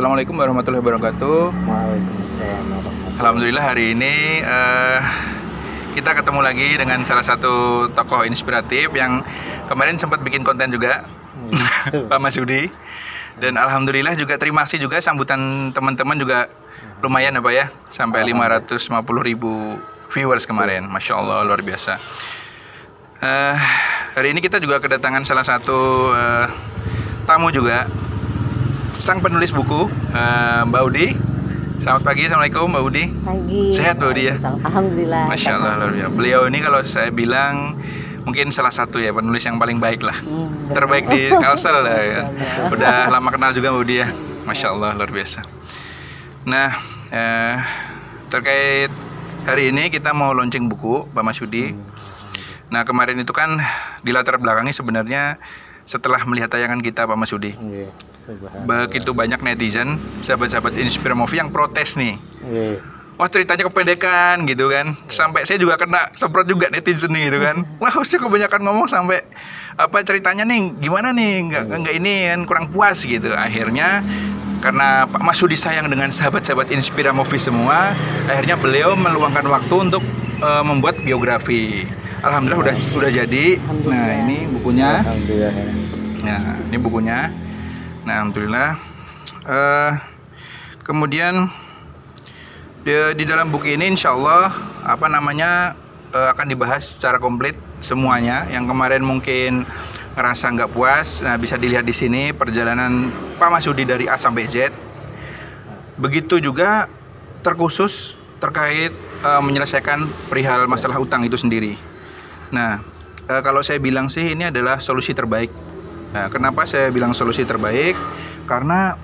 Assalamualaikum warahmatullahi wabarakatuh. Waalaikumsalam warahmatullahi. Alhamdulillah hari ini kita ketemu lagi dengan salah satu tokoh inspiratif yang kemarin sempat bikin konten juga, Pak Masudi. Dan alhamdulillah juga terima kasih juga sambutan teman-teman juga lumayan ya Pak ya, sampai 550.000 viewers kemarin, Masya Allah luar biasa. Hari ini kita juga kedatangan salah satu tamu juga, sang penulis buku, Mbak Udi. Selamat pagi, Assalamualaikum Mbak Udi. Pagi. Sehat Mbak Udi ya? Alhamdulillah. Masya Allah luar biasa. Beliau ini kalau saya bilang mungkin salah satu ya penulis yang paling baik lah, terbaik di Kalsel lah ya. Udah lama kenal juga Mbak Udi ya. Masya Allah luar biasa. Nah, terkait hari ini kita mau launching buku Pak Masudi. Nah kemarin itu kan di latar belakangnya sebenarnya setelah melihat tayangan kita Pak Masudi, begitu banyak netizen, sahabat-sahabat Inspira Movie yang protes nih. Wah ceritanya kependekan gitu kan, sampai saya juga kena semprot juga netizen nih gitu kan. Wah harusnya kebanyakan ngomong sampai apa ceritanya nih gimana nih, nggak ini kan kurang puas gitu. Akhirnya karena Pak Masudi sayang dengan sahabat-sahabat Inspira Movie semua, akhirnya beliau meluangkan waktu untuk membuat biografi. Alhamdulillah sudah jadi. Nah ini bukunya. Alhamdulillah. Nah ini bukunya. Nah alhamdulillah. Kemudian di dalam buku ini insya Allah akan dibahas secara komplit semuanya. Yang kemarin mungkin ngerasa nggak puas, nah bisa dilihat di sini perjalanan Pak Masudi dari A sampai Z. Begitu juga terkhusus terkait menyelesaikan perihal masalah utang itu sendiri. Nah, kalau saya bilang sih ini adalah solusi terbaik. Nah, kenapa saya bilang solusi terbaik? Karena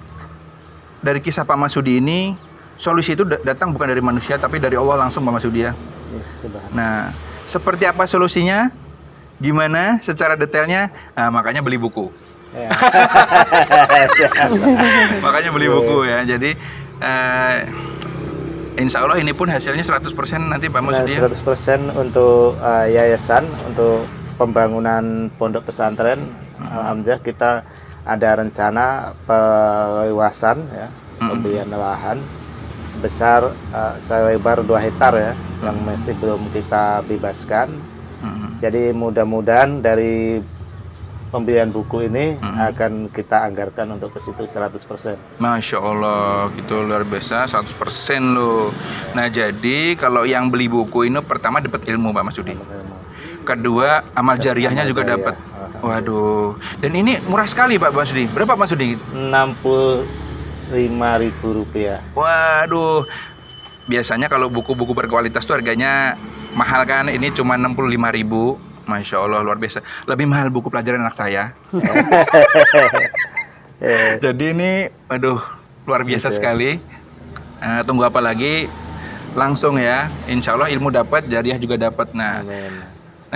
dari kisah Pak Masudi ini, solusi itu datang bukan dari manusia, tapi dari Allah langsung Pak Masudi ya. Nah, seperti apa solusinya? Gimana secara detailnya? Nah, makanya beli buku. Makanya beli buku ya. Jadi insya Allah ini pun hasilnya 100% nanti Pak Masudi. 100% untuk yayasan, untuk pembangunan pondok pesantren. Alhamdulillah kita ada rencana peluasan ya, pembelian lahan sebesar selebar 2 hektar ya, yang masih belum kita bebaskan. Jadi mudah-mudahan dari pembelian buku ini akan kita anggarkan untuk ke situ 100%. Masya Allah, gitu luar biasa 100% loh. Nah jadi kalau yang beli buku ini pertama dapat ilmu Pak Masudi. Kedua amal jariahnya juga dapat. Waduh. Dan ini murah sekali Pak Masudi. Berapa Pak Masudi? Rp65.000. Waduh. Biasanya kalau buku-buku berkualitas tuh harganya mahal kan. Ini cuma Rp65.000. Masya Allah luar biasa. Lebih mahal buku pelajaran anak saya. Jadi ini, aduh, luar biasa sekali. Tunggu apa lagi? Langsung ya. Insya Allah ilmu dapat, jariah juga dapat. Nah,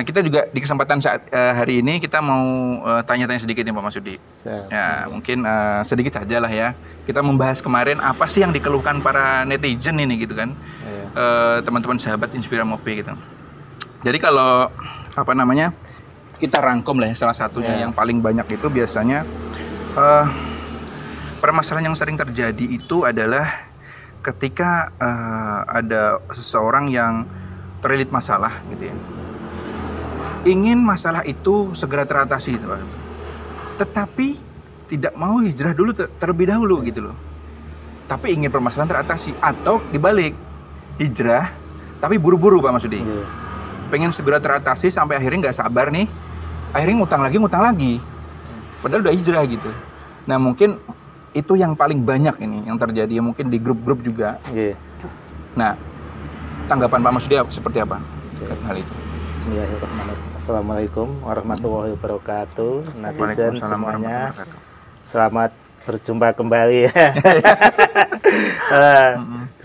kita juga di kesempatan saat hari ini kita mau tanya-tanya sedikit nih Pak Masudi. Ya, mungkin sedikit saja lah ya. Kita membahas kemarin apa sih yang dikeluhkan para netizen ini gitu kan. Teman-teman sahabat Inspira Movie gitu. Jadi kalau kita rangkum lah ya, salah satunya yang paling banyak itu biasanya permasalahan yang sering terjadi itu adalah ketika ada seseorang yang terlilit masalah gitu ya, ingin masalah itu segera teratasi gitu, tetapi tidak mau hijrah dulu terlebih dahulu gitu loh, tapi ingin permasalahan teratasi, atau dibalik, hijrah tapi buru-buru Pak Masudi. Pengen segera teratasi sampai akhirnya nggak sabar nih, akhirnya ngutang lagi, padahal udah hijrah gitu. Nah mungkin itu yang paling banyak ini yang terjadi, mungkin di grup-grup juga. Nah tanggapan Pak Masudi seperti apa hal itu? Bismillahirrahmanirrahim. Assalamualaikum warahmatullahi wabarakatuh. Netizen semuanya, selamat berjumpa kembali.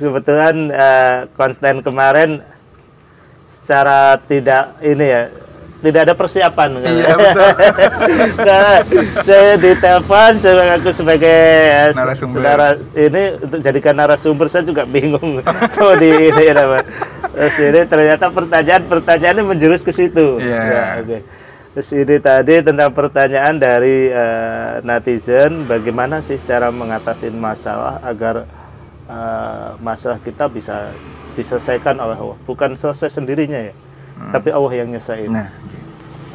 Kebetulan konten kemarin secara tidak ada persiapan. Iya betul. Nah, saya ditelepon, saya mengaku sebagai saudara ini untuk jadikan narasumber, saya juga bingung mau di ini apa. Terus ini ternyata pertanyaannya menjurus ke situ. Yeah. Ya, Terus ini tadi tentang pertanyaan dari netizen, bagaimana sih cara mengatasi masalah agar masalah kita bisa diselesaikan oleh Allah, bukan selesai sendirinya ya, tapi Allah yang nyesain. Nah,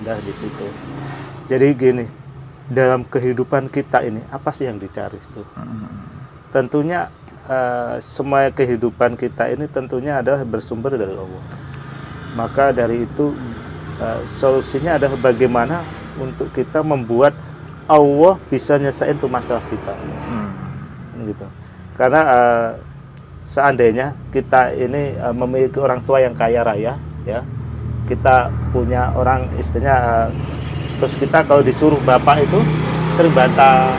Udah di situ. Jadi gini, dalam kehidupan kita ini apa sih yang dicari itu? Tentunya semua kehidupan kita ini tentunya adalah bersumber dari Allah. Maka dari itu solusinya adalah bagaimana untuk kita membuat Allah bisa nyesain tuh masalah kita, gitu. Karena seandainya kita ini memiliki orang tua yang kaya raya, ya, kita punya orang istrinya, terus kita kalau disuruh bapak itu sering bantah.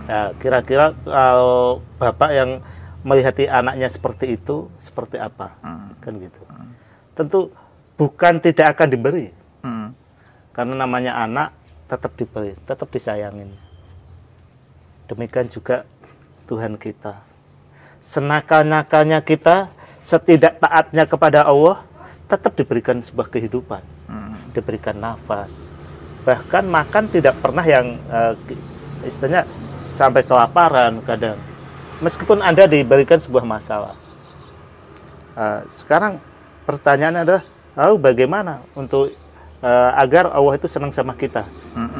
Ya, kira-kira kalau bapak yang melihati anaknya seperti itu, seperti apa? Kan gitu. Tentu bukan tidak akan diberi, karena namanya anak tetap diberi, tetap disayangin. Demikian juga Tuhan kita. Senakal-nakalnya kita, setidak taatnya kepada Allah, tetap diberikan sebuah kehidupan, diberikan nafas. Bahkan makan tidak pernah yang istilahnya sampai kelaparan kadang. Meskipun Anda diberikan sebuah masalah. Sekarang pertanyaannya adalah, lalu bagaimana untuk agar Allah itu senang sama kita,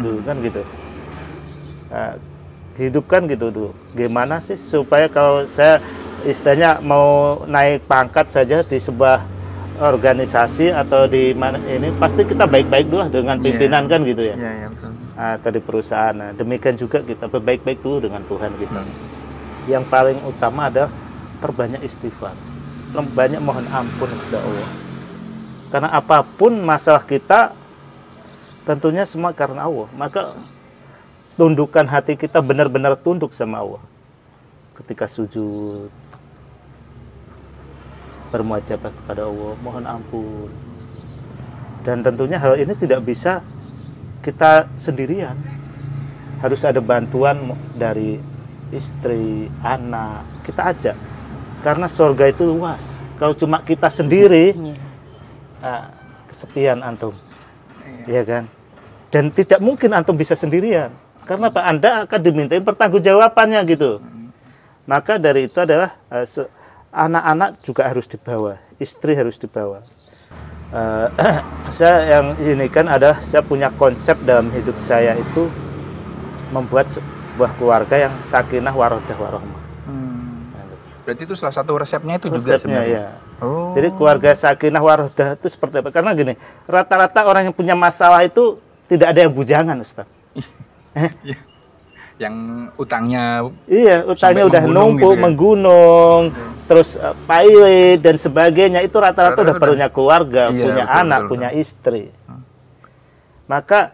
dulu kan gitu. Hidupkan gitu dulu. Gimana sih supaya kalau saya istilahnya mau naik pangkat saja di sebuah organisasi atau di mana ini, pasti kita baik-baik dulu dengan pimpinan, kan gitu ya. Betul. Atau di perusahaan. Nah, demikian juga kita berbaik-baik dulu dengan Tuhan kita. Yang paling utama adalah perbanyak istighfar, banyak mohon ampun kepada Allah. Karena apapun masalah kita, tentunya semua karena Allah. Maka tundukkan hati kita, benar-benar tunduk sama Allah. Ketika sujud, bermuajabah kepada Allah, mohon ampun. Dan tentunya hal ini tidak bisa kita sendirian. Harus ada bantuan dari istri, anak, kita ajak. Karena surga itu luas. Kalau cuma kita sendiri, kesepian antum. Iya kan? Dan tidak mungkin antum bisa sendirian. Karena Pak, Anda akan dimintain pertanggungjawabannya gitu. Maka dari itu adalah anak-anak juga harus dibawa, istri harus dibawa. Saya yang ini kan adalah, saya punya konsep dalam hidup saya itu membuat sebuah keluarga yang sakinah warodah warohmah. Berarti itu salah satu resepnya itu juga Resepnya sebenarnya. ya. Jadi keluarga sakinah warodah itu seperti apa? Karena gini, rata-rata orang yang punya masalah itu tidak ada yang bujangan, Ustaz. Yang utangnya, iya, utangnya udah menggunung numpuk, gitu ya? menggunung, terus pilot dan sebagainya, itu rata-rata udah punya keluarga, Iya, punya betul, anak, betul. punya istri. Maka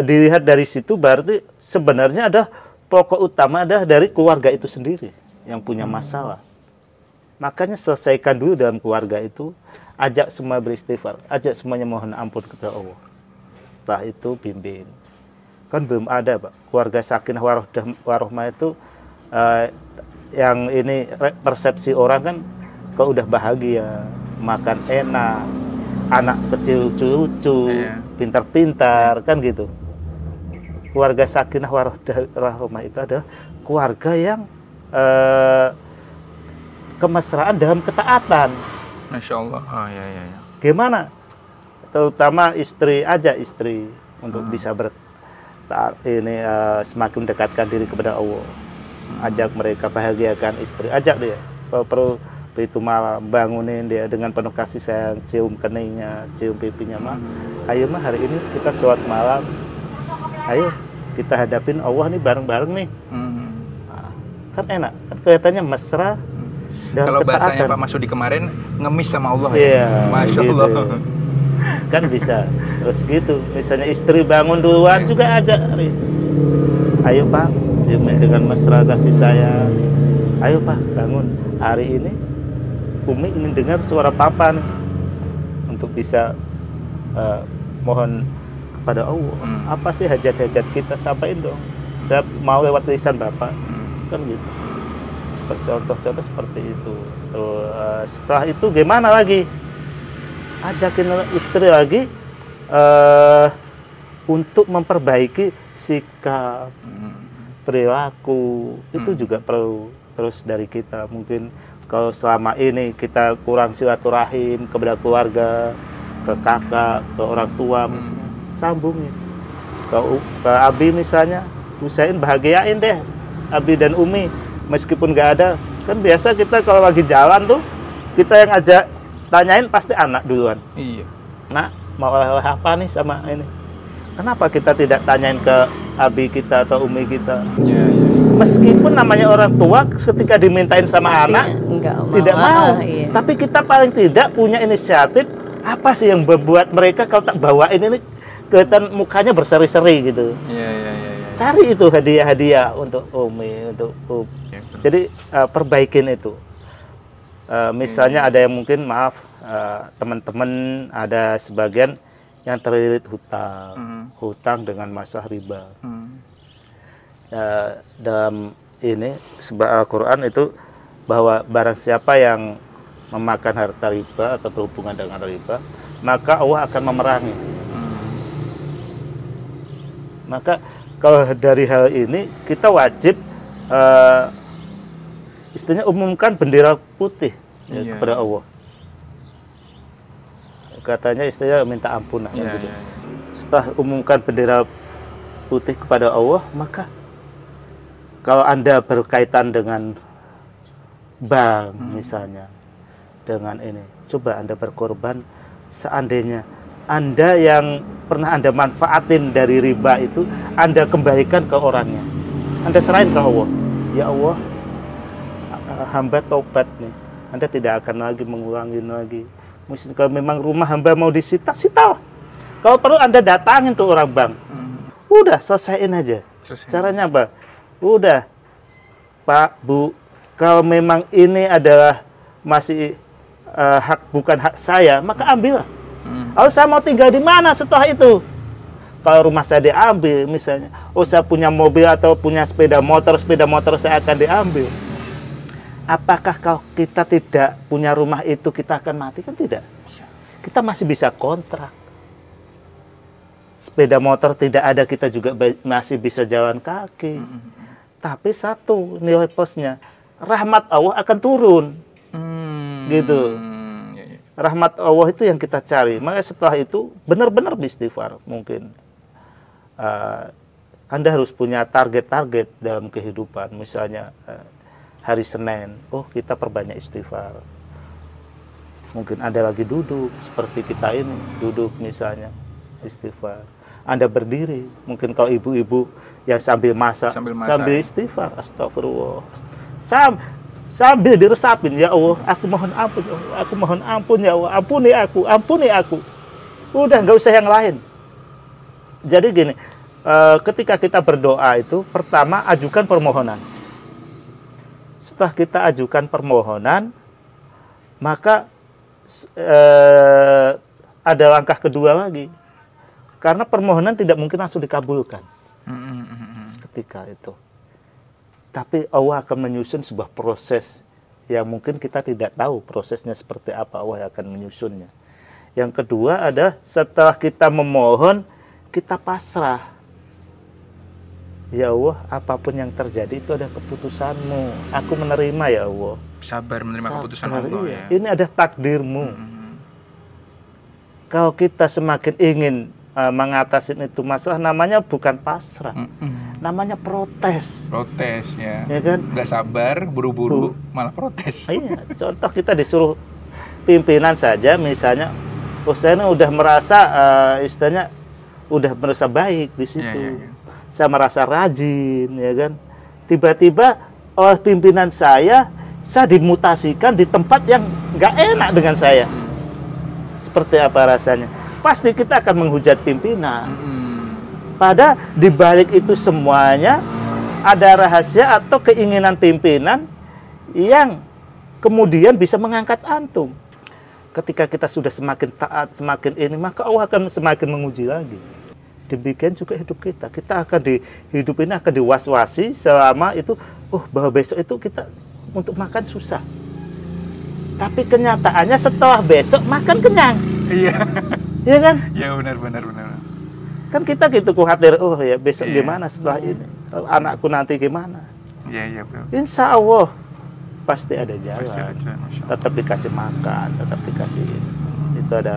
dilihat dari situ berarti sebenarnya ada pokok utama adalah dari keluarga itu sendiri yang punya masalah. Makanya selesaikan dulu dalam keluarga itu, ajak semua beristighfar, ajak semuanya mohon ampun kepada Allah. Setelah itu bimbing. Kan belum ada, Pak, keluarga sakinah warohmah itu yang ini persepsi orang kan, kalau udah bahagia, makan enak, anak kecil lucu-lucu, pintar-pintar, kan gitu. Keluarga sakinah warohmah itu adalah keluarga yang kemesraan dalam ketaatan. Masya Allah. Oh, ya. Gimana? Terutama istri, ajak istri untuk bisa semakin dekatkan diri kepada Allah. Ajak mereka, bahagiakan istri, ajak dia. Kalau perlu itu malam bangunin dia dengan penuh kasih sayang, cium keningnya, cium pipinya, mah. Ayo mah hari ini kita sholat malam. Ayo kita hadapin Allah nih bareng-bareng nih. Nah, kan enak, kan kelihatannya mesra. Dan kalau ketaatan. bahasanya Pak Masudi kemarin, ngemis sama Allah. Iya, Masya gitu. Allah. Kan bisa. Terus gitu, misalnya istri bangun duluan juga ajak. Ayo Pak, ciumin dengan mesra kasih sayang. Ayo Pak, bangun. Hari ini Umi ingin dengar suara Papa nih, untuk bisa mohon kepada Allah. Apa sih hajat-hajat kita, sampaikan dong. Saya mau lewat lisan Bapak. Kan gitu. Contoh-contoh seperti itu. Setelah itu gimana lagi? Ajakin istri lagi untuk memperbaiki sikap, perilaku, itu juga perlu terus dari kita. Mungkin kalau selama ini kita kurang silaturahim kepada keluarga, ke kakak, ke orang tua, misalnya, sambungin. Ke Abi misalnya, usahain bahagiain deh Abi dan Umi, meskipun nggak ada. Kan biasa kita kalau lagi jalan tuh, kita yang ajak tanyain pasti anak duluan. Iya. Nak, mau oleh apa nih sama ini? Kenapa kita tidak tanyain ke Abi kita atau Umi kita? Iya. Meskipun namanya orang tua, ketika dimintain sama anak, tidak mau. Iya. Tapi kita paling tidak punya inisiatif, apa sih yang membuat mereka kalau tak bawain ini kelihatan mukanya berseri-seri gitu. Iya. Cari itu hadiah-hadiah untuk Umi, untuk Jadi perbaikin itu. Misalnya ada yang mungkin teman-teman ada sebagian yang terlilit hutang dengan masalah riba. Dalam ini Al-Quran itu bahwa barang siapa yang memakan harta riba atau berhubungan dengan riba, maka Allah akan memerangi. Maka kalau dari hal ini kita wajib istilahnya umumkan bendera putih kepada Allah. Katanya istilahnya minta ampun. Gitu. Setelah umumkan bendera putih kepada Allah, maka kalau Anda berkaitan dengan bank misalnya, dengan ini, coba Anda berkorban. Seandainya Anda yang pernah Anda manfaatin dari riba itu, Anda kembalikan ke orangnya, Anda serahin ke Allah. Ya Allah, hamba taubat nih, Anda tidak akan lagi mengulangi lagi. Mesti kalau memang rumah hamba mau disita, sita. Kalau perlu Anda datangin tuh orang bank. Udah selesaiin aja. Caranya apa? Udah, Pak, Bu, kalau memang ini adalah masih bukan hak saya, maka ambillah. Lalu saya mau tinggal di mana setelah itu? Kalau rumah saya diambil misalnya, saya punya mobil atau punya sepeda motor saya akan diambil. Apakah kalau kita tidak punya rumah itu kita akan mati? Kan tidak. Kita masih bisa kontrak. Sepeda motor tidak ada, kita juga masih bisa jalan kaki. Tapi satu nilai plusnya, rahmat Allah akan turun. Gitu. Rahmat Allah itu yang kita cari. Maka setelah itu benar-benar beristighfar. Mungkin Anda harus punya target-target dalam kehidupan. Misalnya hari Senin, kita perbanyak istighfar. Mungkin Anda lagi duduk seperti kita ini, duduk misalnya istighfar. Anda berdiri, mungkin kalau ibu-ibu yang sambil masak sambil istighfar, astagfirullah. Sambil diresapin, ya Allah, aku mohon ampun, ya Allah, aku mohon ampun, ya Allah, ampuni aku. Udah, nggak usah yang lain. Jadi gini, ketika kita berdoa itu, pertama ajukan permohonan. Setelah kita ajukan permohonan, maka ada langkah kedua lagi. Karena permohonan tidak mungkin langsung dikabulkan seketika itu. Tapi Allah akan menyusun sebuah proses yang mungkin kita tidak tahu prosesnya seperti apa. Allah akan menyusunnya. Yang kedua adalah setelah kita memohon, kita pasrah. Ya Allah, apapun yang terjadi itu ada keputusanmu. Aku menerima, ya Allah. Sabar menerima keputusan Allah. Ya. Ini ada takdirmu. Kalau kita semakin ingin mengatasi itu masalah, namanya bukan pasrah, namanya protes. Protes ya kan? Nggak sabar, buru-buru, malah protes. Iya. Contoh kita disuruh pimpinan saja, misalnya, saya ini udah merasa istilahnya udah merasa baik di situ. Saya merasa rajin, ya kan? Tiba-tiba oleh pimpinan saya dimutasikan di tempat yang nggak enak dengan saya. Seperti apa rasanya? Pasti kita akan menghujat pimpinan. Pada dibalik itu semuanya ada rahasia atau keinginan pimpinan yang kemudian bisa mengangkat antum. Ketika kita sudah semakin taat, semakin ini, maka Allah akan semakin menguji lagi. Demikian juga hidup kita. Kita akan hidup ini akan diwaswasi selama itu, bahwa besok itu kita untuk makan susah. Tapi kenyataannya setelah besok makan kenyang. Iya. Iya kan? Ya benar. Kan kita gitu khawatir, oh ya besok gimana setelah ini, anakku nanti gimana. Iya benar. Insya Allah pasti ada jalan. Pasti ada jalan, Masya Allah. Tetap dikasih makan, tetap dikasih itu ada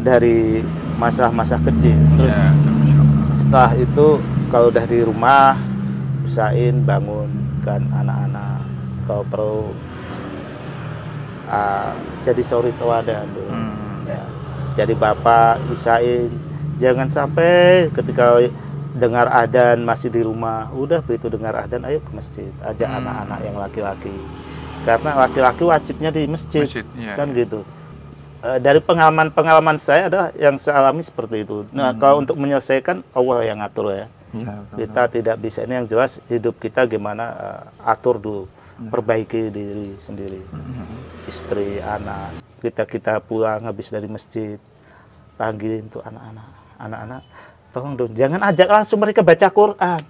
dari masa-masa kecil. Terus Ya, Masya Allah. setelah itu kalau udah di rumah usahain bangunkan anak-anak, kalau perlu jadi suri teladan dulu. Ya. Jadi bapak usahain jangan sampai ketika dengar adzan masih di rumah, udah begitu dengar adzan ayo ke masjid, ajak anak-anak yang laki-laki, karena laki-laki wajibnya di masjid, Ya, kan gitu. Dari pengalaman saya ada yang saya alami seperti itu. Nah kalau untuk menyelesaikan Allah yang atur ya. Ya, Kita tidak bisa, ini yang jelas hidup kita gimana atur dulu, perbaiki diri sendiri, istri, anak. Kita pulang habis dari masjid, panggilin tuh anak-anak, tolong dong, jangan ajak langsung mereka baca Quran.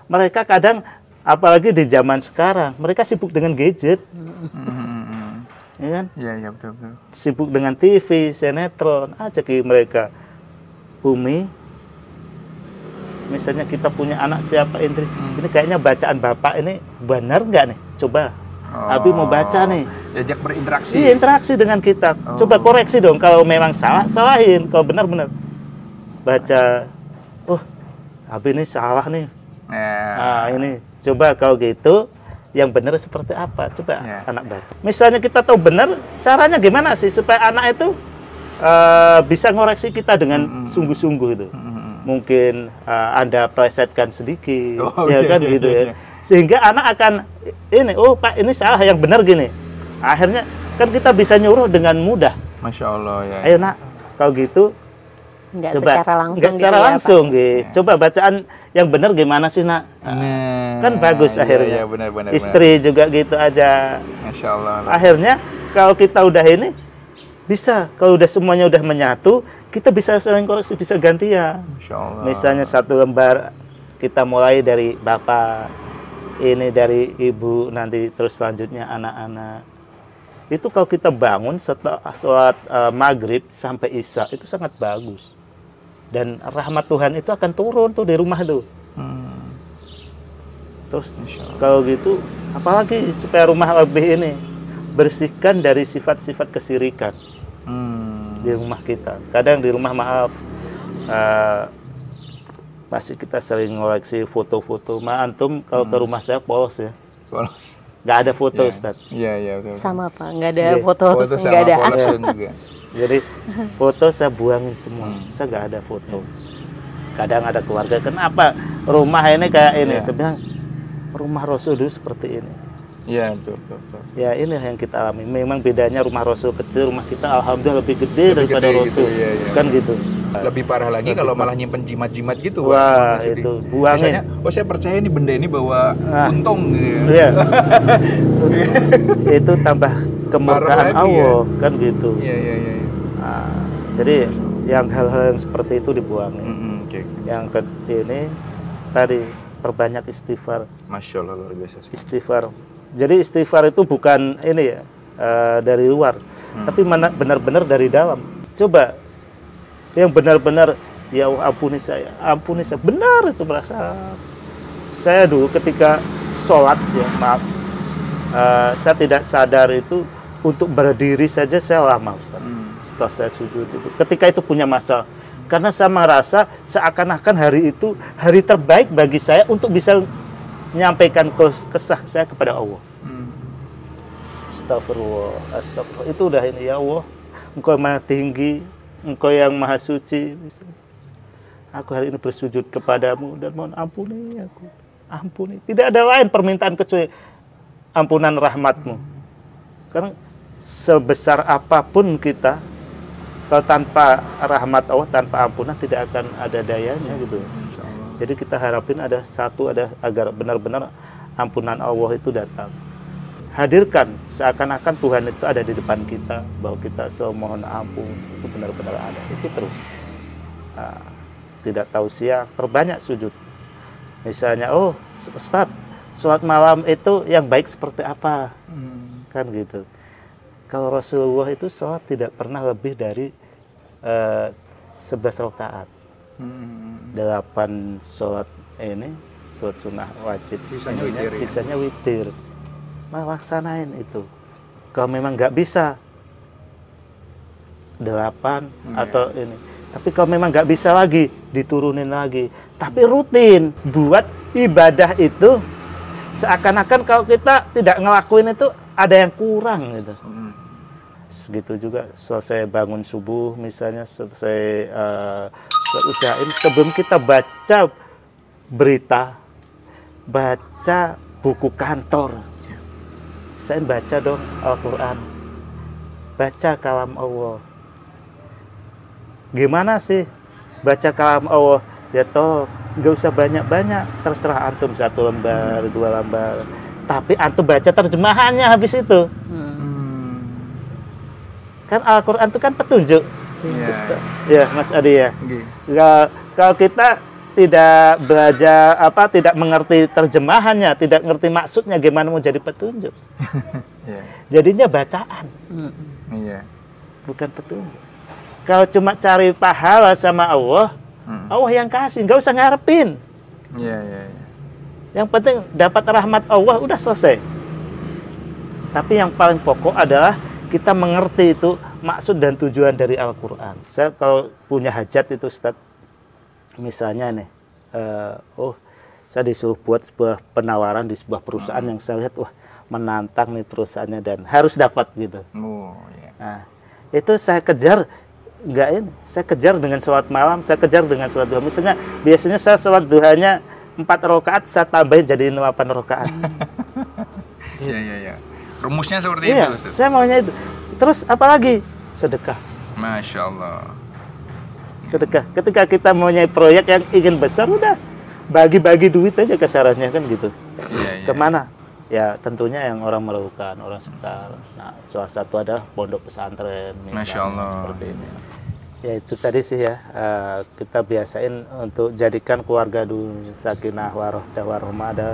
Mereka kadang, apalagi di zaman sekarang, mereka sibuk dengan gadget, ya kan? Iya betul. Sibuk dengan TV, sinetron, ajak mereka. Umi, misalnya kita punya anak siapa Indri, ini kayaknya bacaan bapak ini benar nggak nih? Coba, Abi mau baca nih. Diajak berinteraksi. Iya, interaksi dengan kita. Coba koreksi dong, kalau memang salah, salahin. Kalau benar-benar baca, oh, Abi ini salah nih. Nah, ini coba kalau gitu, yang benar seperti apa? Coba anak baca. Misalnya kita tahu benar, caranya gimana sih supaya anak itu bisa ngoreksi kita dengan sungguh-sungguh itu. Mungkin Anda plesetkan sedikit, ya kan gitu ya. Sehingga anak akan ini, oh Pak ini salah, yang benar gini. Akhirnya kan kita bisa nyuruh dengan mudah. Masya Allah ya. Ayo nak, kalau gitu Nggak coba secara langsung nggak gitu secara ya, langsung Pak? gitu. Coba bacaan yang benar gimana sih nak? Kan bagus akhirnya. Iya, benar. Istri juga gitu aja. Masya Allah. Akhirnya kalau kita udah ini bisa, kalau udah semuanya udah menyatu, kita bisa saling koreksi, bisa gantian. Masya Allah. Misalnya satu lembar kita mulai dari bapak, ini dari ibu, nanti terus selanjutnya anak-anak. Itu kalau kita bangun setelah sholat maghrib sampai isya itu sangat bagus. Dan rahmat Tuhan itu akan turun tuh di rumah tuh. Terus kalau gitu, apalagi supaya rumah lebih ini bersihkan dari sifat-sifat kesirikan di rumah kita. Kadang di rumah maaf masih kita sering ngoleksi foto-foto. Antum kalau ke rumah saya polos ya. Polos. Nggak ada foto, Ustaz. Iya betul. Sama Pak, nggak ada Iya. foto, Foto nggak ada sama anak. polosan juga. Jadi foto saya buangin semua. Saya nggak ada foto. Kadang ada keluarga, kenapa rumah ini kayak ini? Iya. Sebenarnya rumah Rasul dulu seperti ini. Iya betul. Ya ini yang kita alami. Memang bedanya rumah Rasul kecil, rumah kita alhamdulillah lebih gede daripada gede Rasul. gitu, iya. Kan gitu. Lebih parah lagi kalau malah nyimpen jimat-jimat gitu. Wah, Pak. itu buangin. Misalnya, saya percaya nih benda ini bawa untung gitu. Iya. Itu tambah kemurkaan lagi, Allah, kan gitu. Iya. Nah, jadi yang hal-hal yang seperti itu dibuangin. Oke. Yang ini tadi perbanyak istighfar. Masya Allah luar biasa. Istighfar. Jadi istighfar itu bukan ini ya dari luar, tapi benar-benar dari dalam. Coba yang benar-benar ya Allah ampuni saya, benar itu merasa. Saya dulu ketika sholat ya maaf, saya tidak sadar itu untuk berdiri saja saya lama Ustaz. Setelah saya sujud itu, ketika itu punya masalah, karena saya merasa seakan-akan hari itu hari terbaik bagi saya untuk bisa menyampaikan kesah saya kepada Allah. Astagfirullah. Itu udah ini, ya Allah, Engkau yang maha tinggi, Engkau yang maha suci. Aku hari ini bersujud kepadamu dan mohon ampuni aku. Ampuni. Tidak ada lain permintaan kecuali ampunan rahmatmu. Karena sebesar apapun kita, kalau tanpa rahmat Allah, tanpa ampunan tidak akan ada dayanya gitu. Jadi kita harapin ada agar benar-benar ampunan Allah itu datang. Hadirkan seakan-akan Tuhan itu ada di depan kita, bahwa kita semohon ampun itu benar-benar ada. Itu terus. Tidak tahu siang, perbanyak sujud. Misalnya, oh Ustaz, sholat malam itu yang baik seperti apa? Kan gitu. Kalau Rasulullah itu sholat tidak pernah lebih dari 11 rakaat. 8 sholat ini, sholat sunnah wajib. Sisanya witir. Ya? Sisanya witir. Laksanain itu. Kalau memang nggak bisa 8 atau ini. Tapi kalau memang nggak bisa lagi, diturunin lagi. Tapi rutin buat ibadah itu seakan-akan kalau kita tidak ngelakuin itu ada yang kurang gitu. Segitu juga selesai bangun subuh misalnya, selesai usahain sebelum kita baca berita, baca buku kantor, saya baca dong Al-Quran, baca kalam Allah. Gimana sih baca kalam Allah? Ya toh nggak usah banyak-banyak, terserah antum 1 lembar, 2 lembar, tapi antum baca terjemahannya habis itu. Kan Al-Quran itu kan petunjuk. Ya Mas Adi ya. Kalau kita tidak belajar tidak mengerti terjemahannya, tidak mengerti maksudnya, gimana mau jadi petunjuk? Jadinya bacaan. Bukan petunjuk. Kalau cuma cari pahala sama Allah, Allah yang kasih, nggak usah ngarepin. Yang penting dapat rahmat Allah, udah selesai. Tapi yang paling pokok adalah kita mengerti itu maksud dan tujuan dari Al-Quran. Saya kalau punya hajat itu Ustaz, misalnya nih, saya disuruh buat sebuah penawaran di sebuah perusahaan yang saya lihat, wah menantang nih perusahaannya dan harus dapat gitu. Nah, itu saya kejar, saya kejar dengan sholat malam, saya kejar dengan sholat duha. Misalnya, biasanya saya sholat duhanya 4 rakaat, saya tambahin jadi 8 rakaat. Iya. Rumusnya seperti itu, Ustaz. Saya maunya itu. Terus apalagi? Sedekah. Masya Allah. Sedekah. Ketika kita maunya proyek yang ingin besar, udah bagi-bagi duit aja kasarannya kan gitu. Kemana? Ya tentunya yang orang melakukan, orang sekitar. Nah, salah satu adalah pondok pesantren. Masya Allah. Seperti ini. Ya itu tadi sih ya, kita biasain untuk jadikan keluarga dulu sakinah warohdah warohmah, ada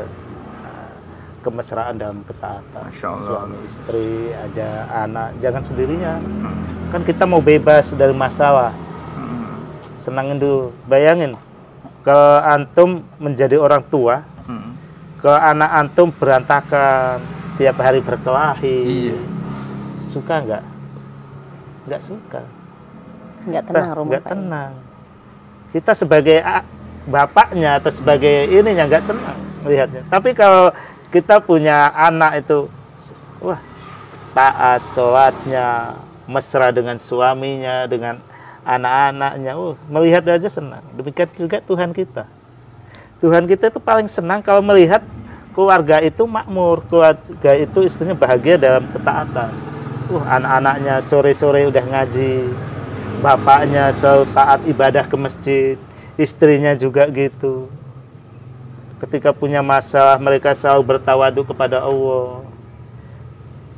kemesraan dalam ketaatan. Suami istri aja, anak jangan sendirinya. Kan kita mau bebas dari masalah. Senangin dulu. Bayangin kalau antum menjadi orang tua, kalau anak antum berantakan, tiap hari berkelahi, suka nggak? Nggak suka. Nggak tenang rumah. Nggak tenang. Kita sebagai bapaknya atau sebagai ininya nggak senang melihatnya. Tapi kalau kita punya anak itu, wah, taat sholatnya, mesra dengan suaminya, dengan anak-anaknya, melihat aja senang. Demikian juga Tuhan kita. Tuhan kita itu paling senang kalau melihat keluarga itu makmur, keluarga itu istrinya bahagia dalam ketaatan. Anak-anaknya sore-sore udah ngaji, bapaknya selalu taat ibadah ke masjid, istrinya juga gitu. Ketika punya masalah, mereka selalu bertawadu kepada Allah.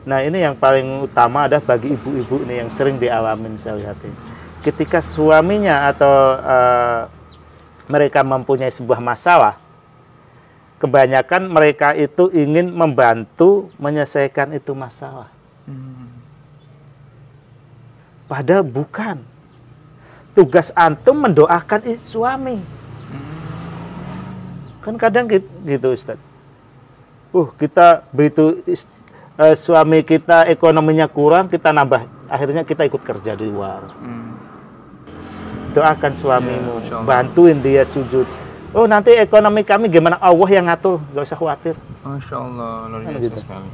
Nah ini yang paling utama adalah bagi ibu-ibu nih yang sering dialamin saya lihat ini. Ketika suaminya atau mereka mempunyai sebuah masalah, kebanyakan mereka itu ingin membantu menyelesaikan itu masalah. Padahal bukan. Tugas antum mendoakan suami. Kan kadang gitu Ustaz. Kita begitu suami kita ekonominya kurang, kita nambah, akhirnya kita ikut kerja di luar. Doakan suamimu, bantuin dia sujud. Nanti ekonomi kami gimana? Allah yang ngatur, nggak usah khawatir. Masya Allah, luar biasa sekali.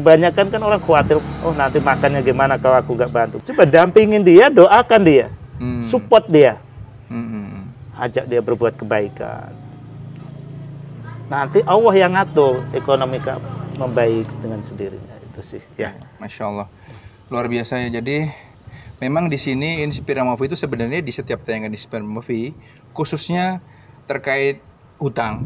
Kebanyakan kan orang khawatir, nanti makannya gimana kalau aku nggak bantu. Coba dampingin dia, doakan dia, support dia, ajak dia berbuat kebaikan. Nanti Allah yang ngatur ekonomi membaik dengan sendirinya, itu sih. Ya, Masya Allah, luar biasa ya. Jadi memang di sini Inspira Movie itu sebenarnya di setiap tayangan di Inspira Movie, khususnya terkait hutang,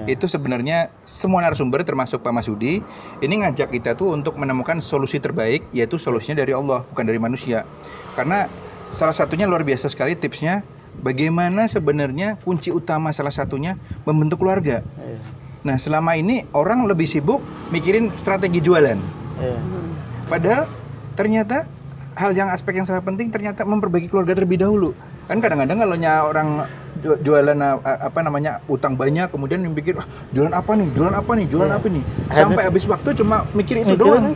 itu sebenarnya semua narasumber termasuk Pak Masudi ini ngajak kita tuh untuk menemukan solusi terbaik, yaitu solusinya dari Allah, bukan dari manusia. Karena salah satunya luar biasa sekali tipsnya. Bagaimana sebenarnya kunci utama salah satunya membentuk keluarga. Nah selama ini orang lebih sibuk mikirin strategi jualan. Padahal ternyata hal yang aspek yang sangat penting ternyata memperbaiki keluarga terlebih dahulu. Kan kadang-kadang kalau orang jualan apa namanya utang banyak, kemudian mikir jualan apa nih, sampai habis waktu cuma mikir itu doang.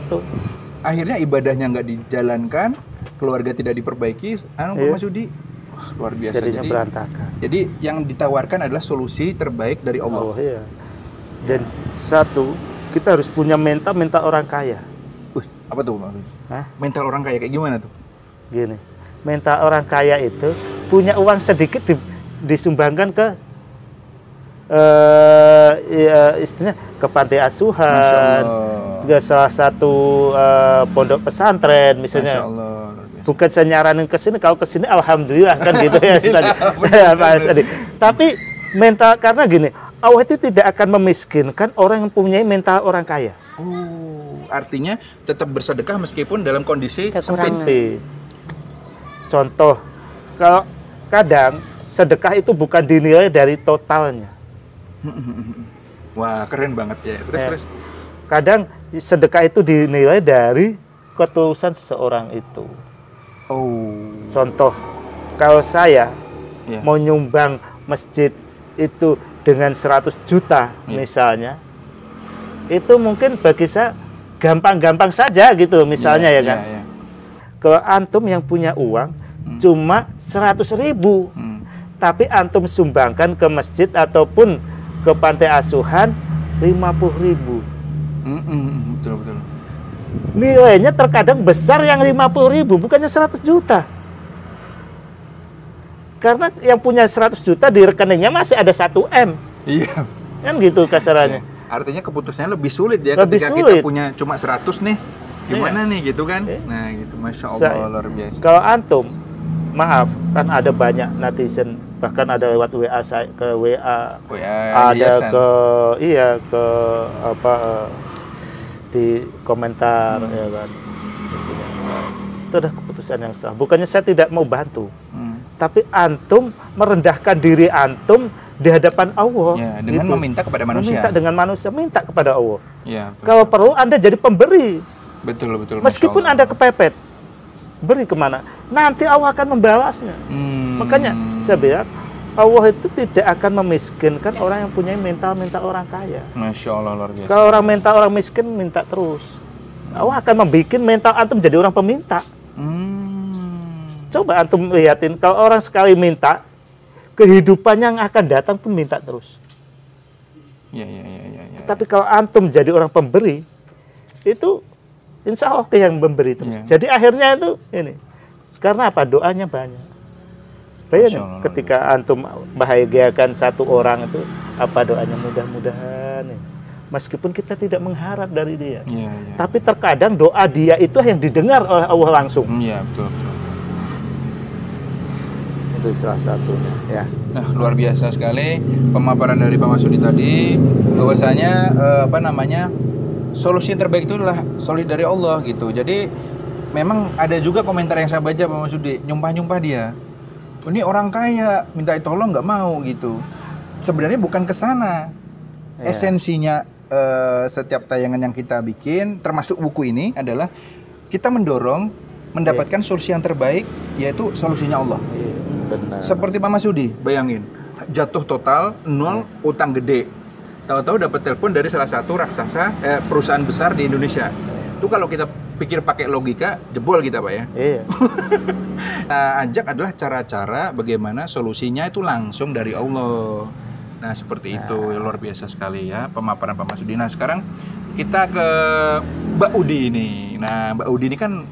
Akhirnya ibadahnya nggak dijalankan, keluarga tidak diperbaiki, Pak Mas Yudi, luar biasa. Jadinya berantakan. Jadi yang ditawarkan adalah solusi terbaik dari Allah. Iya. Dan satu, kita harus punya mental orang kaya. Apa tuh Pak? Mental orang kaya kayak gimana tuh? Gini, mental orang kaya itu punya uang sedikit disumbangkan ke istilahnya ke panti asuhan, ke salah satu pondok pesantren misalnya. Masya Allah. Bukan saya nyaranin ke sini, kalau ke sini alhamdulillah kan gitu ya tadi. Tapi mental, karena gini, Allah itu tidak akan memiskinkan orang yang punya mental orang kaya. Artinya tetap bersedekah meskipun dalam kondisi sempit. Contoh, kalau kadang sedekah itu bukan dinilai dari totalnya. Wah, keren banget ya. Terus. Kadang sedekah itu dinilai dari ketulusan seseorang itu. Contoh, kalau saya mau nyumbang masjid itu dengan 100 juta misalnya, itu mungkin bagi saya gampang-gampang saja gitu misalnya ya kan. Kalau antum yang punya uang cuma 100.000, tapi antum sumbangkan ke masjid ataupun ke pantai asuhan 50.000. Betul. Nilainya terkadang besar yang 50.000, bukannya 100 juta. Karena yang punya 100 juta di rekeningnya masih ada 1 M. Iya. Kan gitu kasarannya. Artinya keputusannya lebih sulit ya ketika kita punya cuma 100 nih. Gimana nih gitu kan? Nah, gitu. Masya Allah, luar biasa. Kalau antum, maaf, kan ada banyak netizen, bahkan ada lewat WA saya, ke WA ada ke di komentar ya kan. Itu adalah keputusan yang sah. Bukannya saya tidak mau bantu. Tapi antum merendahkan diri antum di hadapan Allah. Ya, dengan meminta kepada manusia. Minta kepada Allah. Ya, kalau perlu Anda jadi pemberi. Betul. Meskipun Anda kepepet, beri kemana? Nanti Allah akan membalasnya. Makanya saya bilang, Allah itu tidak akan memiskinkan orang yang punya mental orang kaya. Masya Allah, luar biasa. Kalau orang miskin, minta terus. Allah akan membuat mental antum jadi orang peminta. Coba antum lihatin, kalau orang sekali minta, kehidupannya yang akan datang pun minta terus. Ya. Tapi kalau antum jadi orang pemberi, itu insya Allah yang memberi terus. Jadi akhirnya itu ini, karena apa? Doanya banyak. Bayangin ketika antum bahagiakan satu orang itu, apa doanya? Mudah-mudahan. Meskipun kita tidak mengharap dari dia, tapi terkadang doa dia itu yang didengar oleh Allah langsung. Iya, betul. Itu salah satunya ya. Nah, luar biasa sekali pemaparan dari Pak Masudi tadi, bahwasanya solusi yang terbaik itu adalah solusi dari Allah gitu. Jadi memang ada juga komentar yang saya baca Pak Masudi, nyumpah dia. Ini orang kaya minta tolong nggak mau gitu. Sebenarnya bukan ke sana. Esensinya setiap tayangan yang kita bikin, termasuk buku ini adalah kita mendorong mendapatkan solusi yang terbaik, yaitu solusinya Allah. Benar. Seperti Pak Masudi, bayangin, jatuh total, 0, utang gede. Tahu-tahu dapat telepon dari salah satu raksasa perusahaan besar di Indonesia. Itu kalau kita pikir pakai logika, jebol kita Pak ya. Iya. Ajak adalah cara-cara bagaimana solusinya itu langsung dari Allah. Nah seperti itu, luar biasa sekali ya pemaparan Pak Masudi. Nah sekarang kita ke Mbak Udi ini. Nah Mbak Udi ini kan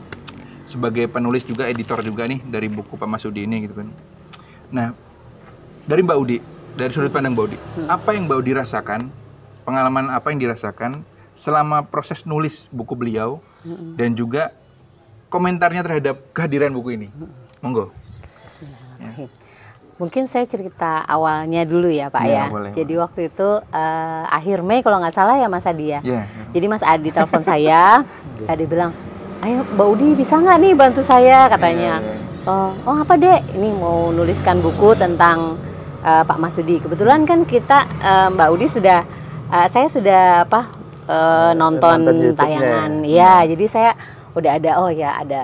sebagai penulis juga, editor juga nih dari buku Pak Masudi ini gitu kan. Nah dari Mbak Udi, dari sudut pandang Mbak Udi, apa yang Mbak Udi rasakan, pengalaman apa yang dirasakan selama proses nulis buku beliau dan juga komentarnya terhadap kehadiran buku ini? Monggo. Bismillahirrahmanirrahim. Mungkin saya cerita awalnya dulu ya Pak ya. Boleh, jadi waktu itu akhir Mei kalau nggak salah ya Mas Adi ya. Jadi Mas Adi telepon saya, Adi bilang, ayo Mbak Udi bisa nggak nih bantu saya katanya. Oh apa Dek? Ini mau nuliskan buku tentang Pak Masudi. Kebetulan kan kita Mbak Udi sudah, saya sudah nonton tayangan. Ya, jadi saya udah ada, ada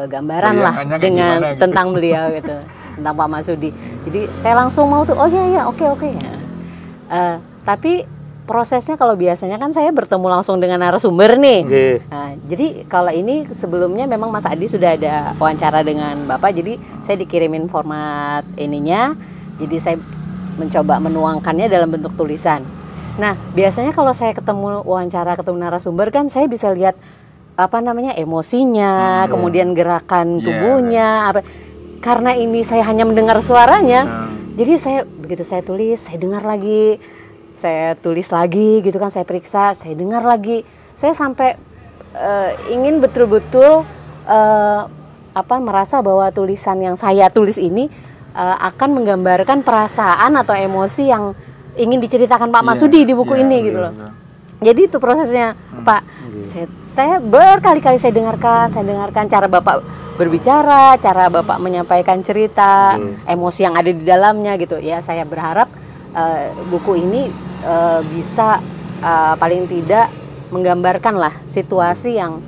gambaran lah dengan gitu. tentang beliau gitu, tentang Pak Masudi. Jadi saya langsung mau tuh, oh iya oke. Tapi prosesnya kalau biasanya kan saya bertemu langsung dengan narasumber nih. Nah, jadi kalau ini sebelumnya memang Mas Adi sudah ada wawancara dengan Bapak, jadi saya dikirimin format ininya, jadi saya mencoba menuangkannya dalam bentuk tulisan. Nah, biasanya kalau saya ketemu narasumber kan saya bisa lihat emosinya, kemudian gerakan tubuhnya, karena ini saya hanya mendengar suaranya, jadi begitu saya tulis, saya dengar lagi, saya tulis lagi gitu kan, saya periksa, saya dengar lagi, saya sampai ingin betul-betul merasa bahwa tulisan yang saya tulis ini akan menggambarkan perasaan atau emosi yang ingin diceritakan Pak Masudi di buku ini gitu loh. Jadi itu prosesnya, Pak. Saya berkali-kali saya dengarkan cara Bapak berbicara, cara Bapak menyampaikan cerita, emosi yang ada di dalamnya gitu. Ya, saya berharap buku ini bisa paling tidak menggambarkan lah situasi yang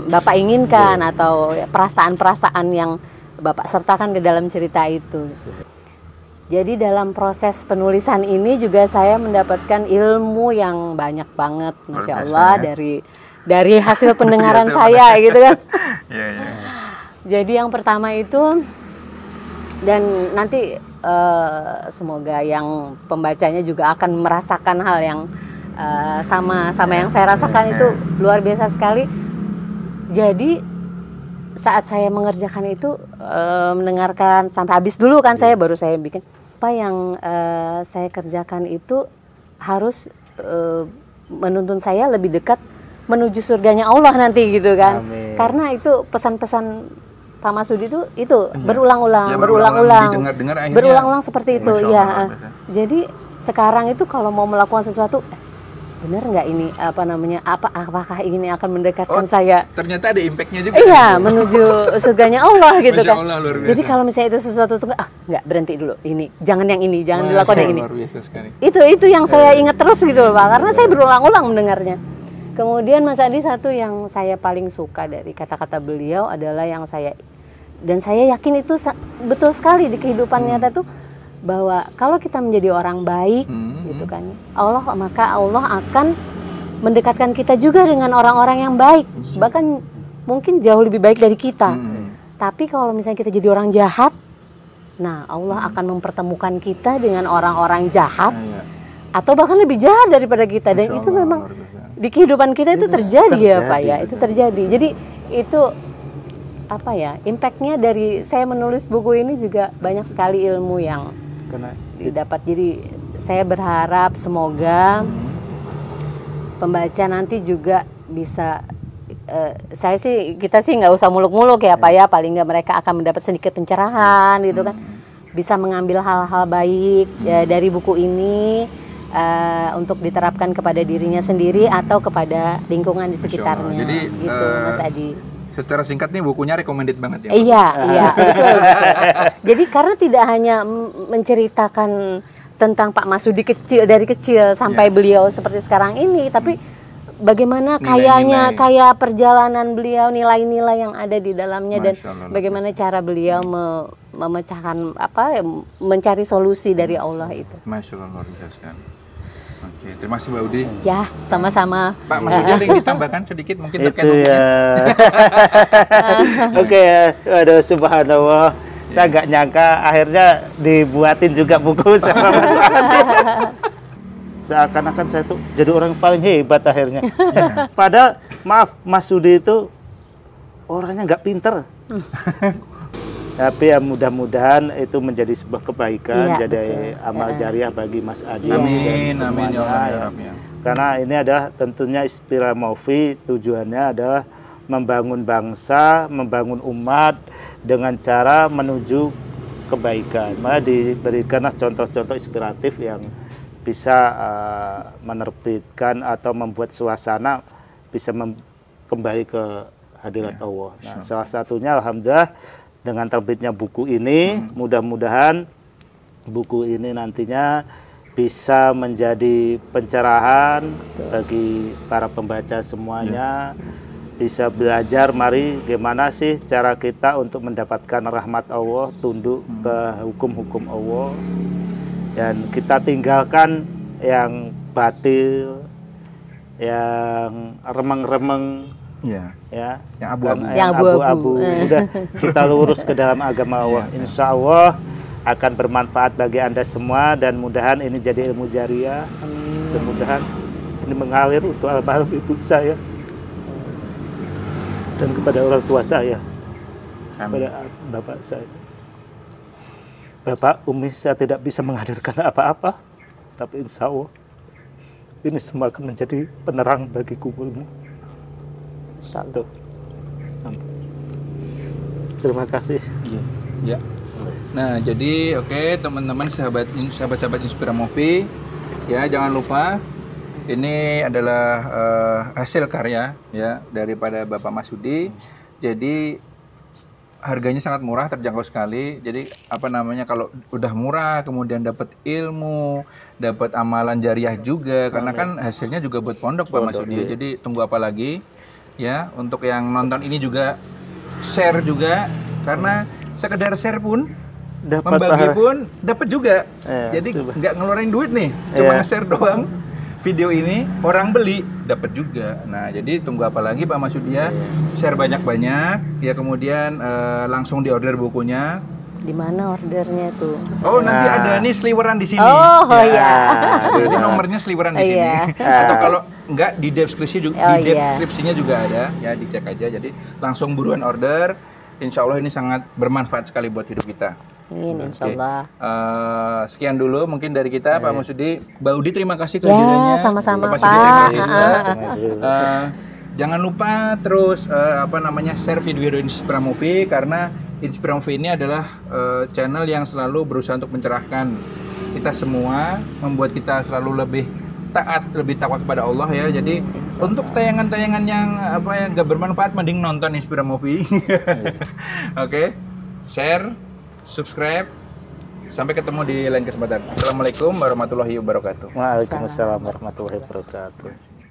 Bapak inginkan atau perasaan-perasaan yang Bapak sertakan ke dalam cerita itu. Jadi dalam proses penulisan ini juga saya mendapatkan ilmu yang banyak banget, Masya Allah, dari hasil pendengaran saya gitu kan. Jadi yang pertama itu, dan nanti semoga yang pembacanya juga akan merasakan hal yang sama yang saya rasakan, itu luar biasa sekali. Jadi saat saya mengerjakan itu, mendengarkan sampai habis dulu kan, saya baru saya bikin apa yang saya kerjakan itu harus menuntun saya lebih dekat menuju surganya Allah nanti gitu kan. Amin. Karena itu pesan-pesan Pak Masudi itu berulang-ulang seperti itu ya. Jadi sekarang itu kalau mau melakukan sesuatu, benar nggak ini apakah ini akan mendekatkan saya? Ternyata ada impactnya juga. Iya, menuju surganya Allah gitu kan. Allah, jadi kalau misalnya itu sesuatu nggak, berhenti dulu, ini jangan yang ini, jangan dilakukan yang ini. Luar biasa sekali. Itu yang saya ingat terus gitu loh Pak, karena saya berulang-ulang mendengarnya. Kemudian Mas Adi, satu yang saya paling suka dari kata-kata beliau adalah yang saya yakin itu betul sekali di kehidupan nyata tuh, bahwa kalau kita menjadi orang baik gitu kan, maka Allah akan mendekatkan kita juga dengan orang-orang yang baik, bahkan mungkin jauh lebih baik dari kita. Tapi kalau misalnya kita jadi orang jahat, nah Allah akan mempertemukan kita dengan orang-orang jahat atau bahkan lebih jahat daripada kita. Dan itu memang di kehidupan kita itu terjadi ya Pak ya, itu terjadi. Jadi itu impactnya dari saya menulis buku ini juga banyak sekali ilmu yang didapat. Jadi saya berharap semoga pembaca nanti juga bisa, kita sih nggak usah muluk-muluk ya Pak ya, paling nggak mereka akan mendapat sedikit pencerahan gitu kan, bisa mengambil hal-hal baik dari buku ini untuk diterapkan kepada dirinya sendiri atau kepada lingkungan di sekitarnya. Jadi gitu Mas Adi. Secara singkat nih bukunya recommended banget ya. Iya, betul. Jadi karena tidak hanya menceritakan tentang Pak Masudi dari kecil sampai beliau seperti sekarang ini, tapi bagaimana kaya perjalanan beliau, nilai-nilai yang ada di dalamnya, dan bagaimana cara beliau memecahkan mencari solusi dari Allah itu. Masya Allah, luar biasa sekali. Oke, terima kasih Mbak Udi. Ya, sama-sama. Pak Masudi ada yang ditambahkan sedikit mungkin terkait bukunya? Oke ya, aduh subhanallah. Saya nggak nyangka akhirnya dibuatin juga buku sama Mas Adi. Seakan-akan saya tuh jadi orang paling hebat akhirnya. Padahal maaf, Mas Udi itu orangnya nggak pinter. Tapi ya mudah-mudahan itu menjadi sebuah kebaikan, jadi amal jariah bagi Mas Adi. Amin, amin ya Allah. Karena ini adalah tentunya Inspira Maufi, tujuannya adalah membangun bangsa, membangun umat dengan cara menuju kebaikan. Malah diberikanlah contoh-contoh inspiratif yang bisa menerbitkan atau membuat suasana bisa kembali ke hadirat Allah. Nah, salah satunya alhamdulillah dengan terbitnya buku ini, mudah-mudahan buku ini nantinya bisa menjadi pencerahan bagi para pembaca semuanya, bisa belajar, mari gimana sih cara kita untuk mendapatkan rahmat Allah, tunduk ke hukum-hukum Allah, dan kita tinggalkan yang batil, yang remeng-remeng, ya, yang abu-abu. Udah kita lurus ke dalam agama Allah. Insya Allah akan bermanfaat bagi Anda semua, dan mudahan ini jadi ilmu jariah. Dan mudahan ini mengalir untuk almarhum ibu saya dan kepada orang tua saya, kepada bapak saya. Bapak, Umi, saya tidak bisa menghadirkan apa-apa, tapi insya Allah ini semua akan menjadi penerang bagi kuburmu. Terima kasih. Ya. Nah, jadi oke, teman-teman, sahabat-sahabat Inspiramovi, ya jangan lupa ini adalah hasil karya ya daripada Bapak Masudi. Jadi harganya sangat murah, terjangkau sekali. Jadi kalau udah murah, kemudian dapat ilmu, dapat amalan jariah juga, karena kan hasilnya juga buat pondok Pak Masudi. Jadi tunggu apa lagi? Ya, untuk yang nonton ini juga share juga, karena sekedar share pun membagi pun dapat juga. Jadi nggak ngeluarin duit nih, cuma share doang video ini, orang beli dapat juga. Nah, jadi tunggu apa lagi Pak Masudi ya? Share banyak-banyak ya, kemudian langsung diorder bukunya. Di mana ordernya tuh? Oh, nanti ada nih sliweran di sini. Oh ya. Jadi nomornya sliweran di sini. Atau kalau enggak di deskripsinya juga ada, ya dicek aja. Jadi langsung buruan order. Insya Allah ini sangat bermanfaat sekali buat hidup kita. Insya Allah. Sekian dulu mungkin dari kita, Pak Masudi. Mbak Udi, terima kasih kehadirannya. Sama-sama, Pak. Jangan lupa terus share video-video Inspiramovi, karena Inspiramovi ini adalah channel yang selalu berusaha untuk mencerahkan kita semua, membuat kita selalu lebih taat, lebih takwa kepada Allah ya. Jadi untuk tayangan-tayangan yang gak bermanfaat, mending nonton Inspiramovi. Oke. Share, subscribe. Sampai ketemu di lain kesempatan. Assalamualaikum warahmatullahi wabarakatuh. Waalaikumsalam warahmatullahi wabarakatuh.